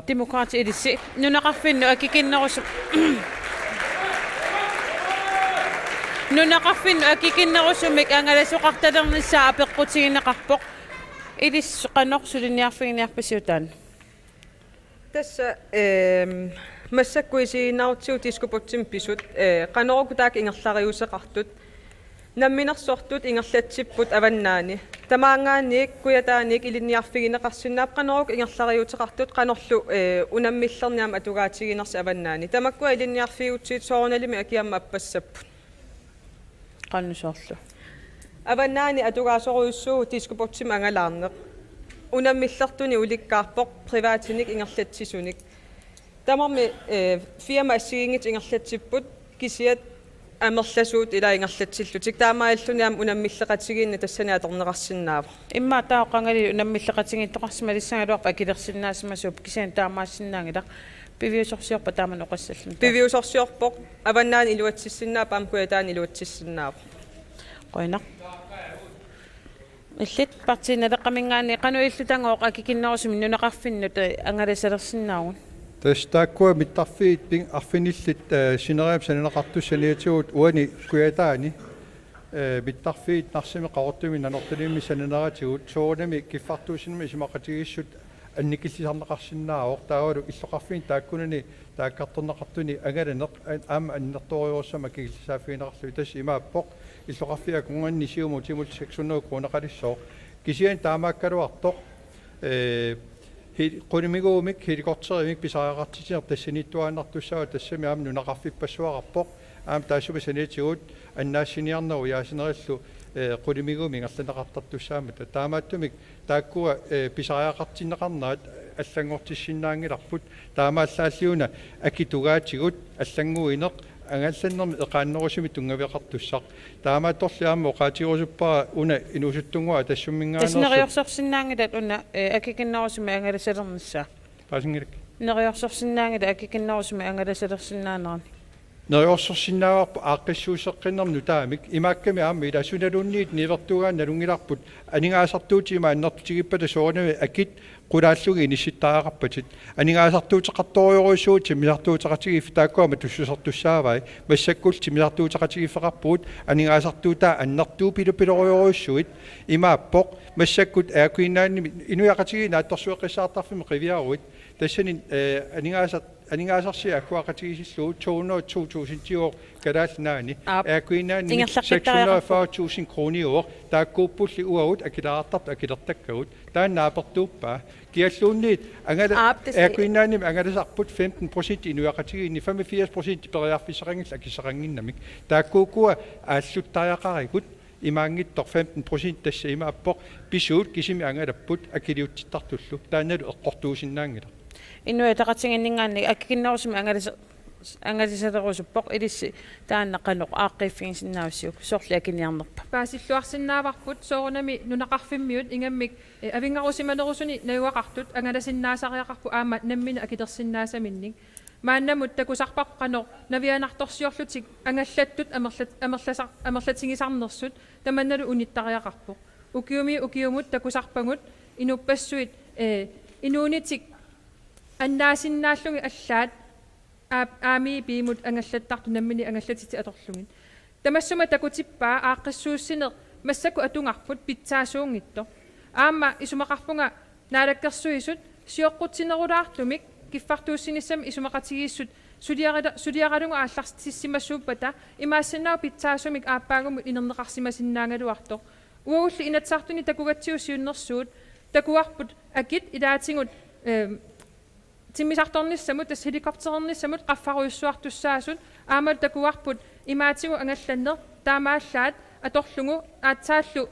демократи элисси нунеқарфинну акикиннерусу нунеқарфинну акикиннерусумик ангаласоқарталернissaа апеққутигинеқарпоқ илис қанорсулиниарфигиниарпасиутаан тасса массаккуисигинаартиу тискупутсим писут қанорукутаак ингерлариусеқартут намминерсортут ингерлатсиппут аваннаани тамаангааник куятааник илинниарфигинеқарсинаап канерук ингерлариутеқартут канерлу унаммиллерниама атугаатигинерси аваннаани тамаккуа илинниарфигутсиит соорналими акиамма аппассаппут qannusорlu аваннаани атугаасоруйуссуу тискупортсима ангалаарнеқ унаммиллертуни уликкаарпоқ приваатиник ингерлатсисуник тамарми фирма ассигингит ингерлатсиппут кисиат амерласуут ила ингерлатсиллутик таамааллуниам унаммиллеқатигиинна тассани атернеқарсинаава имма таоқангали унаммиллеқатигиттоқарсима лиссангалуарпа акилерсиннаасимасууп кисиан таамаассиннаангилақ пивиусорсиорпа тааман оқассаллун пивиусорсиорпоқ аваннаани илуатсиссиннаа паамкуятаани илуатсиссиннаава qoina илlit партиналеққамингаани qanu-illutangooq akikиннерусими нунеқарфиннут ангаласалерсиннаагун тастааккуа миттарфиит пин арфиниллит синериам санинеқартуссаниатигут уани куятаани миттарфиит нарсими қавортуми нанортулимми санинератигут соонами киффартуусинми исимақатигиссут анникиллисарнеқарсиннаавоқ таавалу иллоқарфин тааккунани тааккарторнеқартуни агаланеқ аама аннерториуорсама кигиллисааффигинеқарлуи тасси имааппоқ иллоқарфиа кунганни сиуму тимут 600 кронеқалиссоо кисиан таамааккалуартоқ qunimiguumik helikopterimik pisariaqartitier tassanittuaannartussava tassami aam nunaqarfippassуaqarpoq aam taassupa sanitigut annaassiniarneru yaasinerillu qunimiguumi ngerlaneqartartussaama taamaattumik taakkua pisariaqartinneqarnaat аллангортиссиннаангиларпут таамааллааллиуна акитугаатигут аллангуинеқ ангалланнерми эқааннерусими тунгавеқартуссақ таамаатторлиаама оқаатигусуппара уна инусуттунгуа тассуммингаанерсу таснериорсорсиннаангилат уна акикиннерусими ангаласалернissaа пасингилак нериорсорсиннаангила акикиннерусими ангаласалерсиннаанерани нериорсорсиннааварпа ааққиссуусеққиннерну таамик имаакками аама иласуналунниит нивертугаан налунгиларпут анингаасартуутима аннертигиппата соонами акит qulaаллуги инисситтаақарпатит анигаасартуутеқарториоруйссуут тимисартуутеқатигиф тааккуама туссусартуссаавай массаккул тимисартуутеқатигиффеқарпуут анигаасартуутаа аннертуу пилупилориоруйссуит имааппоқ массаккут аакуиннаанни инуяқатиги наатторсуэққиссаартарфими қивиаруит тассани анигаасарси аккуақатигисиллуут 202,000 калаалнаани аакуиннаанни 640,000 крониуоқ тааккууппулли уагут акилаартарт акилертаккагут тааннаапертууппаа киаллуунниит ангала аакуиннааними ангаласарпут 15% инуяқатигиинни 85% периарфисеқангилла акисеқангиннамик тааккуукуа ааллуттариақарикут имаангиттор 15% тасса имааппоқ писуут кисими ангалаппут акилиутситтартуллу таанналу эққортуусиннаангила инуятақатингиннгаанни аккиннерусими ангалисалерусуппоқ илисси тааннаққанеқ ааққиффигисиннаависсиук сорли акиниарнерпа паасиллуарсиннааварпут соорунами нунақарфиммиут ингаммик авингарусиманерусуни наюақартут ангаласиннаасариақарпу аама наммина акитерсиннаасаминник мааннамут такусарпаққанеқ навианарторсиорлутик ангаллаттут амерлатингисарнерсут таманналу униттариақарпоқ укиумут такусарпагут инуппассуит инуунитик аннаасиннааллуги аллаат аами биимут ангаллаттарту наммини ангаллатити аторлугин тамассума такутиппаа ааққиссууссинеқ массаку атунгарпут питсаасуунгитто аама исумақарпунга наалаккерсуисут сиоққутсинерулаартумик киффартууссиниссами исумақатигииссут сулиаралунга аалларсиссимассууппата имаассинаа питсаасумик ааппаагумут инернеқарсимасиннаангалуарто уагулли инатсаартуни такугатсиуссиуннэрсуут такуарпут акит илаатингут тимисарторниссамут тас хеликоптернissамут qaffаруйуссуартуссаасут аамал такуарпут имаатигу ангалланнер таамааллаат аторлугу аатсааллу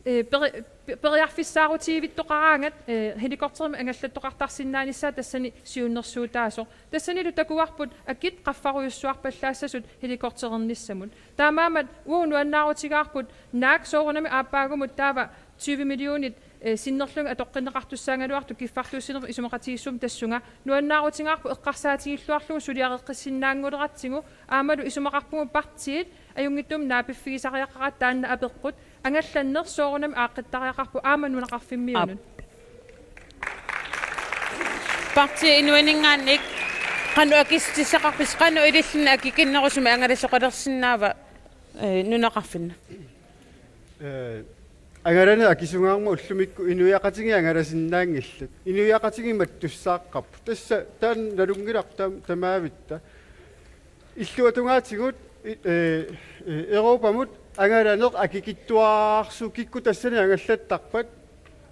периарфиссаарутиивиттоқараангат хеликоптерми ангаллаттоқартарсиннааниссаа тассани сиуннэрсуутаасо тассанилу такуарпут акит qaffаруйуссуарпаллаассасут хеликоптернissамут таамаамат уунуаннаарутигаарпут наак соорунами ааппаагумут таава 20 миллионит синнерлунг атоққинеқартуссаангалуарту киффартууссинерпу исумақатигиссум тассунга нуаннаарутингаарпу эққарсаатигиллуарлугу сулиареққиссиннаангулератсигу аамалу исумақарпугу партиит аюнгиттум наапиффигисариаққарат таанна апеққут ангалланнер соорунами ааққиттариақарпу аама нунеқарфиммиунут парти инуанингаанник qanu akistissaqarpis qanu ilillina akikиннерусуми ангаласоқалерсинаава нунеқарфинна ангарана акисунгаарму уллумикку инуяқатиги ангаласиннаангиллат инуяқатигимат туссааққарпу тасса таан налунгилар тамаавитта иллуатунгаатигут европамут ангаланеқ акикиттуаарсу кикку тассани ангаллаттарпат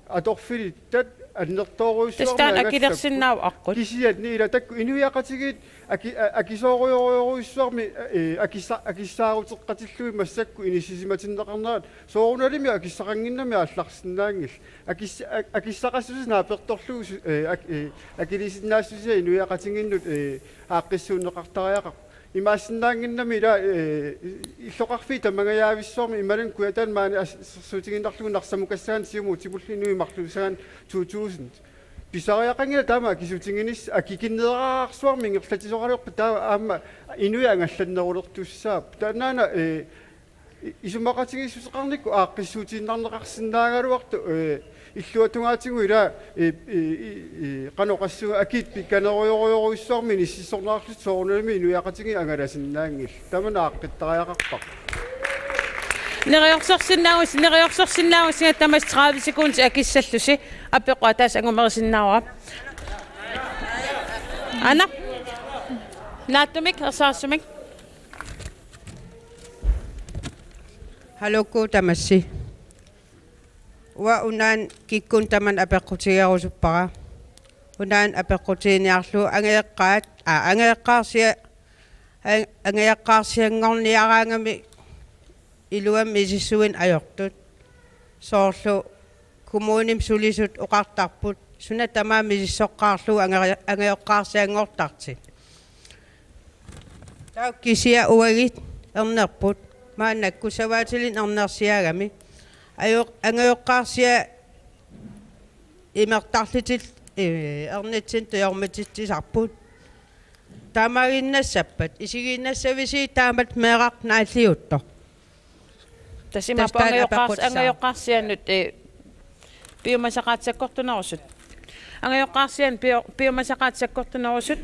аторфилиттат аннертооруйссуарма Тестан акилерсиннаав аққут. кисиатни ила такку инуяқатигит акисооруйоруйссуарми акиссаарутеққатиллуи массакку инисисиматиннеқарнаат соорунalimi акиссақангиннами алларсинаангил акиссақассусис нааперторлугу акилисиннаассусиа инуяқатингиннут ааққиссууннеқартариақақ имаассинаангиннами ила иллоқарфи тамангаявиссуарми ималун куятаан маани сутигиннарлугу нарсамукассаан сиуму типуллинуи марлусаан 2000 писариақангила таама кисутингинис акикиннераарсуарми ингерлатисоқалуарпа таа аама инуя ангалланнерулертуссаап танаана исумақатигиссусеқарникку ааққиссуутиннарнеқарсинаагалуарту иллуатунгаатигу ила каноқассуга акит пикканеруйоруйоруиссуарми ниссисорнаарлут соорнелми инуяқатиги ангаласиннаангил тамана ааққиттариақарпақ Neriorsorsinnaagussinga tamas 30 sekuns akissallusi appequa taas angumerisinnaarua. Anna. Naatumik asaassumik. Halokku tamassi. Wa unan kikkun taman apeqqutigarusuppara. Unan apeqqutiiniarlu angayaqqaarsiangorniaraangami iluam isissuin ajortut soorlu kumuunim sulisut uqartarput suna tamaa misissoqqaarlu angayoqqaarsiangortartit tau kisia uagit ernerput maanakku savaatilin ernersiagami angayoqqaarsia imertarlitit ernitsin tuyormitittisarput taamaginnassappat isiginnassavisi taamat meeqaq naalliutto Tasima po angayoqqaarsiannut biomasaqaatsakkortunerusut. Angayoqqaarsian biomasaqaatsakkortunerusut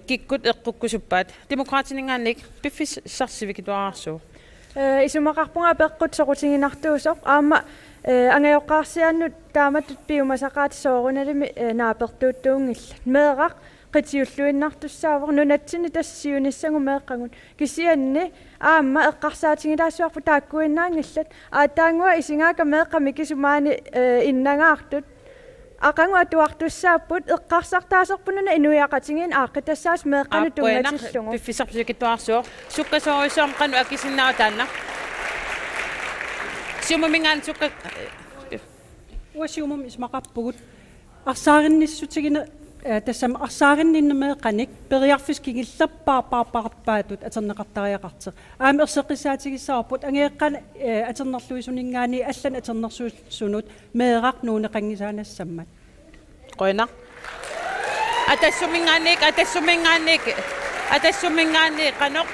kikkut eqqukkusuppaat. Demokraatiningaannik piffissarsivikituaraarsuu. Isumaqarpunga peqqut soqutinginartuusoq aama angayoqqaarsiannut taamatut biomasaqaatissoorunalimi naapertuuttuungilla. Meeqaq qitiulluinnartussaavor nunatsini tassiunissangu meeqqangun kisianni aamma eqqarsaatingilaassuarpu taakkuinnaangillat aataangua isingaaka meeqqami kisumaani innangaartut aqangu atuartussaapput eqqarsartaaserpununa inuiaqatingin aaqqitasaas meeqqanu tungatillungu piffisarsikituarsuo sukkasoorisuam qanu akisinnaataanna siumumingaan sukka uasiumum ismaqappugut arsaarinnissutigina тассам арсааринниннамеэқаник периарфискигиллаппааппаарпаатут атернеқартариақарте аами ерсеққисаатигиссаарпут ангеэққана атернерлуисунингаани аллан атернерсуусунут меэрақ нуунеқангисаанассаммат qoina атассумингаани qanoq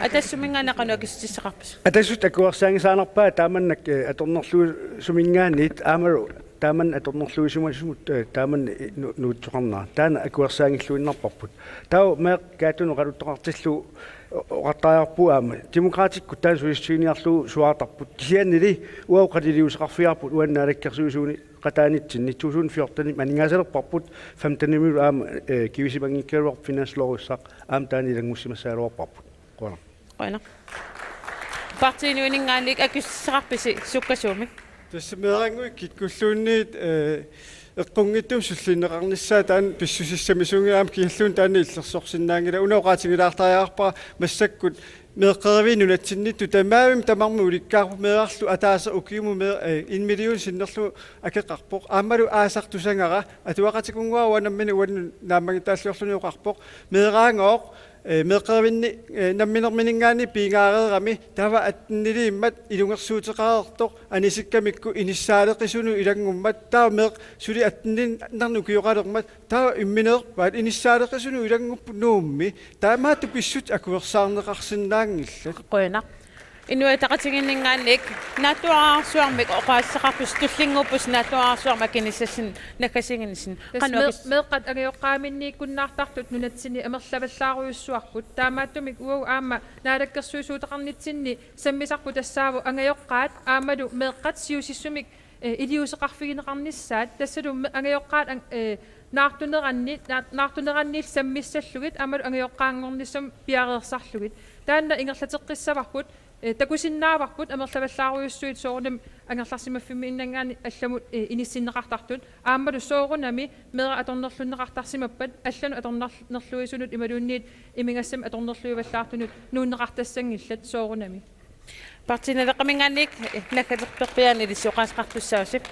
атассумингаани qanoq кистиссеқарпас атассут акуарсаангисаанерпаа тааманнак атернерлуу сумингаанит аамалу таамен аторнерлуисумасумут таамен нуутсоқарнаа таана акуерсаангиллуиннарпарпут тау меэ каатуну қалуттоқартиллу оqattaajarpu аама демократикку таан суиссииниарлу суаатарпут кисианнили уауқалилиусеқарфиарпут уаннаалаккерсуисууни qataanitsinni 2014 манингасалерпарпут 15 минут аама кивисимангиккалуар финанслоруссақ аама таанилангуссимассаалуарпарпут qoina партиинуинингаанник акуссеқарписи суккасууми тассамеэрангуи киккуллуунниит эққунгиттум суллиннеқарниссаа таан писсусиссамисунгиаам киаллуун таани иллерсорсиннаангила уноқаатингилаартариаарпара массаккут меэққеравинунатсиннитту тамаавим тамарму уликкаарпу меэрлу атааса укиуму меэ 1 миллион синнерлу акеқарпоқ аамалу аасартусангара атуақатикунгуауанаммини уанну нааммагитааллуарлунуоқарпоқ меэраангооқ меэққеравинни намминерминингаани пингаареерами тава аттнилииммат илунгерсуутеқареэртоқ анисиккамикку иниссаалеқисуну илангуммат таа меэқ сули аттнин нарну киоқалермат таа имминеерпаат иниссаалеқисуну илангуппу нуумми таамаату писсут акуерсаарнеқарсинаангилла qoina inuataqatiginningaannik naatuarsuarmik oqaassaqarpus tullingupus naatuarsuarma kinisassin nakkasinginsin qanuakis meeqqat agioqqaaminni kunnaartartut nunatsini amerlavallaaruissuarput taamaattumik uau aamma naalakkersuisuutaqarnitsinni sammisarpu tassaavu angajoqqaat aammalu meeqqat siusissumik iliuseqarfigineqarnissaat tassalu angajoqqaat naartuneranniil sammissalugit aammalu angajоqqaangornissum piareersarlugit таанна ингерлатеққиссаварпут такусиннааварпут амерлаваллааруйуссуит соорунам ангерларсимаффими иннангаани алламут иниссиннеқартартут ааммалу соорунами мера аторнерлуннеқартарсимаппат аллану аторнерлуисунут ималуунниит имингассам аторнерлуиваллаартунут нууннеқартассангиллат соорунами партинеқаминганик накалерперпиани лиссоқаасқартуссаусип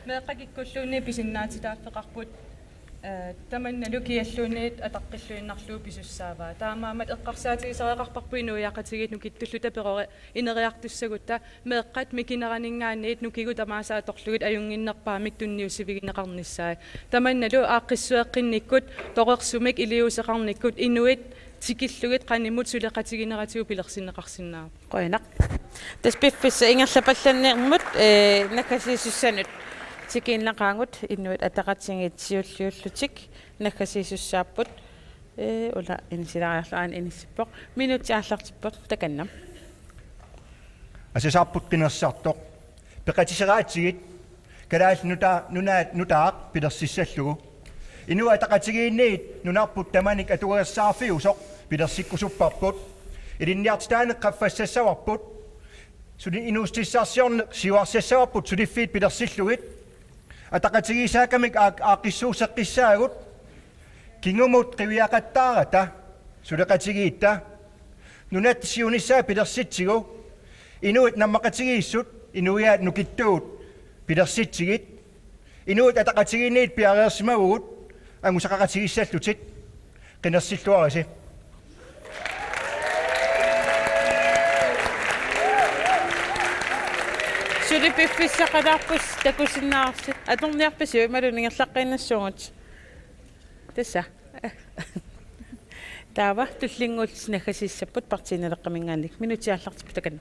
меэққакиккуллууни писиннаатилааффеқарпут таманналу киаллуунит атаққиллуиннарлуу писуссааваа таамаамат эққарсаатигисареқарпарпуи нуяақатигит нукиттуллу тапероре инериартуссагутта меэққат микинеранингааниит нукигу тамаасааторлугит аюнгиннерпаамик тунниусивигинеқарниссаа таманналу ааққиссуэққинниккут тоқерсумик илиусеқарниккут инуит тикиллугит qaнимут сулеқатигинератиу пилерсиннеқарсинаа qoinaq таспиффисса ингерлапалланниермут накасисуссанут тикииннақаангут иннуит атақатсигиитсиуллиуллутик накасисуссааппут ула инсилариарлаан иниссиппоқ минутиарлартиппоқ таканнам асисаарпут пинерсартоқ пеқатисераатсигит калаал нутаақ пилерсиссаллугу инуа атақатсигиинниит нунарпут таманик атугерсаарфиусоқ пилерсиккусуппарпут илинниартитаанеққаффассассаварпут сули инустиссаарсиорне сиуарсассаварпут сулиффиит пилерсиллугит атақатигисаакамик аақиссуусеққиссаагут кингумут қивиақаттаарата сулеқатигиитта нунат сиуниссаа пилерситсигу инуит наммақатигииссут инуиаат нукиттуут пилерситсигит инуит атақатигиинниит пиареерсимагугут ангусақақатигиссаллутит қинерсиллуараси сулипиффиссақалаарпус такусиннаарсит аторниарпасиу малунингерлаққиннассуугут тасса таава туллингуутс нахасиссаппут партинелеққамингаанник минутиарлартип такан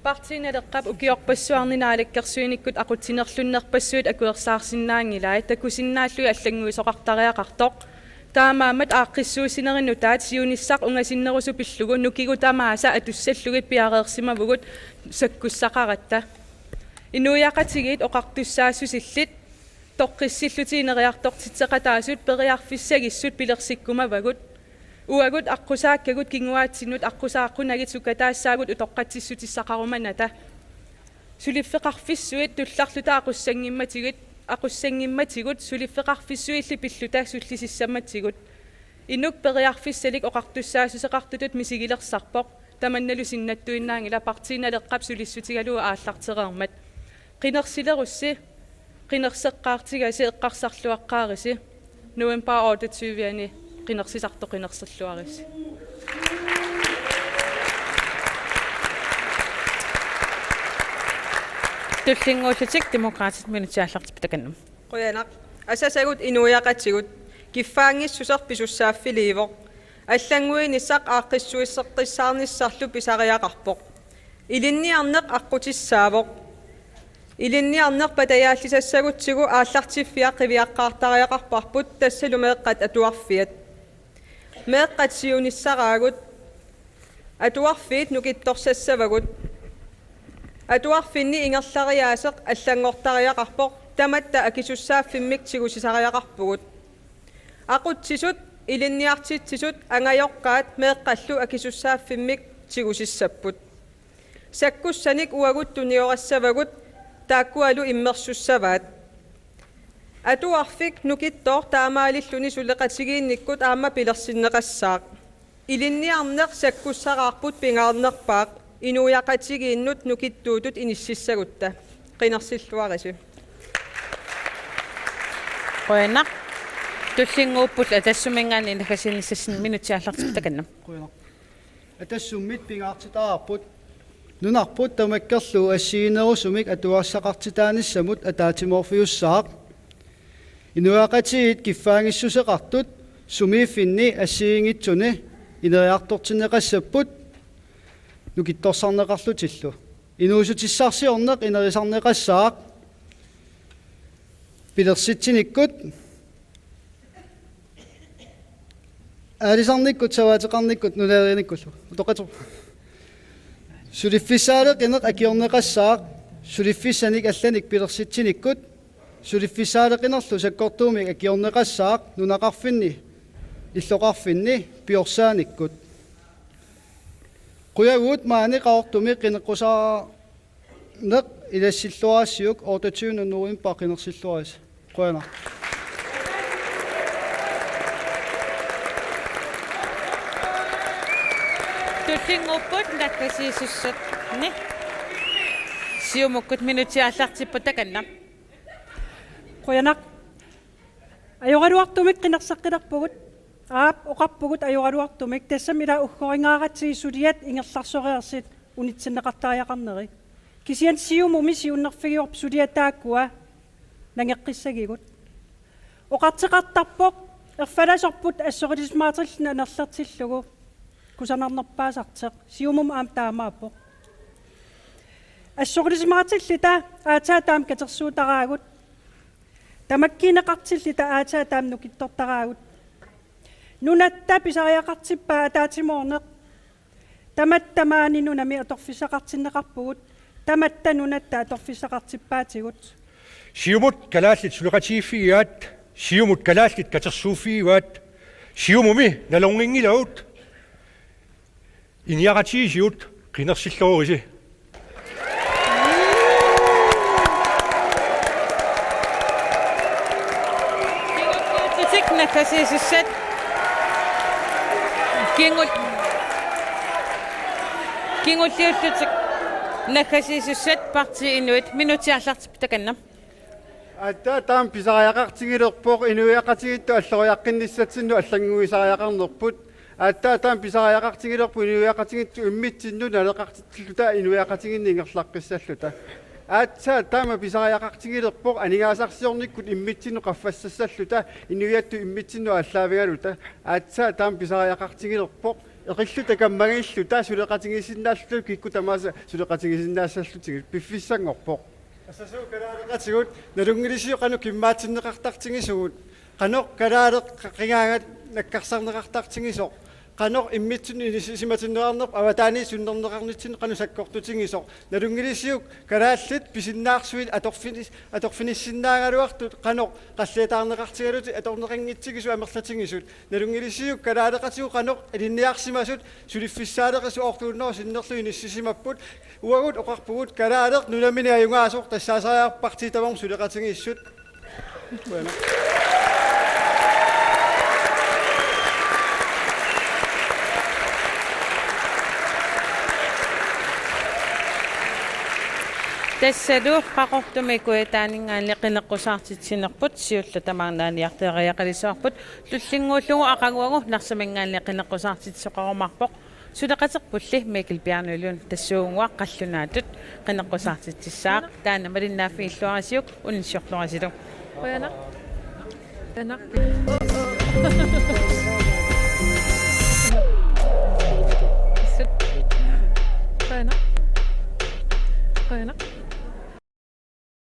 партинелеққап укиорпассуарнинаалаккерсуиниккут aqutинерлуннерпассуит акуерсаарсинаангилаа такусиннааллуи аллангуисоқартариақартоқ таамаамат ааққиссуусинеринутаат сиуниссақ унгасиннерусу пиллугу нукигу тамааса атуссаллугит пиареерсимавгут саккуссақаратта инуяқатигит оқартуссаассусиллит тоққиссиллутиинериартортитсеқатаасут периарфиссагиссут пилерсиккумавагут уагут аққусааккагут кингуаатсинут аққусааққунагит сукатаассаагут утоққатсиссутиссақаруманата сулиффеқарфиссуит тулларлута aquссангимматигут сулиффеқарфиссуилли пиллута суллисиссамматигут инук периарфиссалик оқартуссаасусеқартутут мисигилерсарпоқ таманналу синнаттуиннаангила партииналеққап сулиссутигалуа ааллартереермат qinерсилерусси qinерсеққаартигаси эққарсарлуаққаариси November 28-ани qinерсисарто qinерсерлуариси туллингууллутик демократит минутиааллартип таканнам qoyanaq asasagут inuiaqatsigut kiffaangissusaq pisussaaffiliivoq аллангуинissaq ааққиссуиссеққиссаарниссарлу писариақарпоқ илинниарнеқ аққутиссаавоқ илинниарнеқ патаяаллисассагутсигу ааллартиффиа қивиаққаартариақарпарпут тассалу меэққат атуарфиат меэққат сиуниссараагут атуарфиит нукитторсассавагут атуарфинни ингерлариаасеқ аллангортариақарпоқ таматта акисуссааффиммик тигусисариақарпугут aqutsisut ilinniartitsisut angajorqaat meeqqallu akisussaaffimik tigusiссаппут саккуссаник уагуттуниорассавагут тааккуалу иммерсуссаваат атуарфик нукиттоор таамаалиллуни сулеқатигиинниккут аама пилерсиннеқассаақ илинниарнеқ саккуссараарпут пингаарнерпаақ инуяқатигииннут нукиттуутут иниссиссагутта qinерсиллуариси qoinaq туллингууппул атассумингаани нахасинissassin минутиааллартип таканнам атассуммит пингаартитаарпут нунарпут тамаккерлу ассиинерусумик атуассақартитааниссамут атаатиморфиуссаақ инуақатигит киффаангиссусеқартут сумииффинни ассиингитсуни инериартортинеқассаппут нукитторсарнеқарлутиллу инуусутиссарсиорнеқ инерисарнеқассаақ пилерситсиниккут алисарниккут саваатеқарниккут нулеериниккуллу утоқатор сулиффисаалеқинеқ акиорнеқассаақ сулиффиссаник алланик пилерситсиниккут сулиффисаалеқинерлу саккортуумик акиорнеқассаақ нунақарфинни иллоқарфинни пиорсааниккут Quyagut maani qaortumi qinneqqusaa neq ilassillуассиук аутатиуннуин пақинерсиллуас. Quyanaq. Tullingupput nakkasiisussat ni. Siumukkut minutiaallartippu takanna. Quyanaq. Ajoraluartumik qinnersaqqilerpugut. Oqarpugut ajoraluartumik tassamila uggoringaaratsiisuliat ingerlarsoreersit unitsinneqartaajaqarneri. Kisian siumumi siunnerfigiorp suliataakkua nangeqqissagigut. Oqarteqartarpoq erfalasorput assorilismaatrillna anerlertillugu kusanarnerpaasarteq siumum aam taamaappoq. Assorilismaatillita aataataam katersuutaraagut. Tamakkineqartillita aataataam nukittortaraagut. Nunatta pisariaqartippaa ataatimoorneq. Tamattamaani nunami atorfissaqartinneqarpugut. Tamatta nunatta atorfissaqartippaatigut. Siumut kalaallit suleqatiiffigaat, siumut kalaallit katersuuffigaat, siumumi nalorngingilaut. Iniaqatiisiut qinersilluurisi. Nakkasiisussat kingulliullutik nakkasiisussat parti inuit minutiaallartip takanna. Атта таам писариақартигилерпоқ инуиақатигитту аллориаққинниссатсинну аллангуисариақарнерпут атта таам писариақартигилерпу инуиақатигитту иммитсинну налеқартиллута инуиақатигинни ингерлаққиссаллута атса таама писариақартигилерпоқ анигаасарсиорниккут иммитсинну қаффассассаллута инуиатту иммитсинну аллаавигалута атса таам писариақартигилерпоқ эқиллута каммагиллута сулеқатигисиннааллу кикку тамааса сулеқатигисиннаассаллутигит пиффиссангорпоқ Asasuu karaaraqatigut narungilisiu qanu kimmaatsinneqartartingisugut qanoq karaareq qingaangat nakkarsarneqartartingisoq qanoq immitsun inisimatinneqarnerp avataani sunnerneqarnitsin qanu sakkortutingisoq narungilisiu karaallit pisinnaarsuit atorfinissinnaangaluartut qanoq qalliataarneqartigaluti atorneqangitsigisu amerlatingisut narungilisiu karaareqatigu qanoq ilinniarsimasut suliffissaaleqisu ortuunnoor sinnerlu inissisimapput uagut oqarpugut karaareq nunamini ajungaasoq tassaasaajarpartitamam suleqatingissut bueno Tassadu qaqortumi kuetaaningaanli qineqqusaartitsinerput siullu tamaarnaaniarteeriaqalisaarput tullinguullugu aqanguagu narsamingaanli qineqqusaartitsoqarumarpoq suleqaterpulli Mikkel Bjarnølund tassuungua qallunaatut qineqqusaartitissaaq taanamalinnaaffiilluarisiuk uninsiorluarisilu. Quyanaq.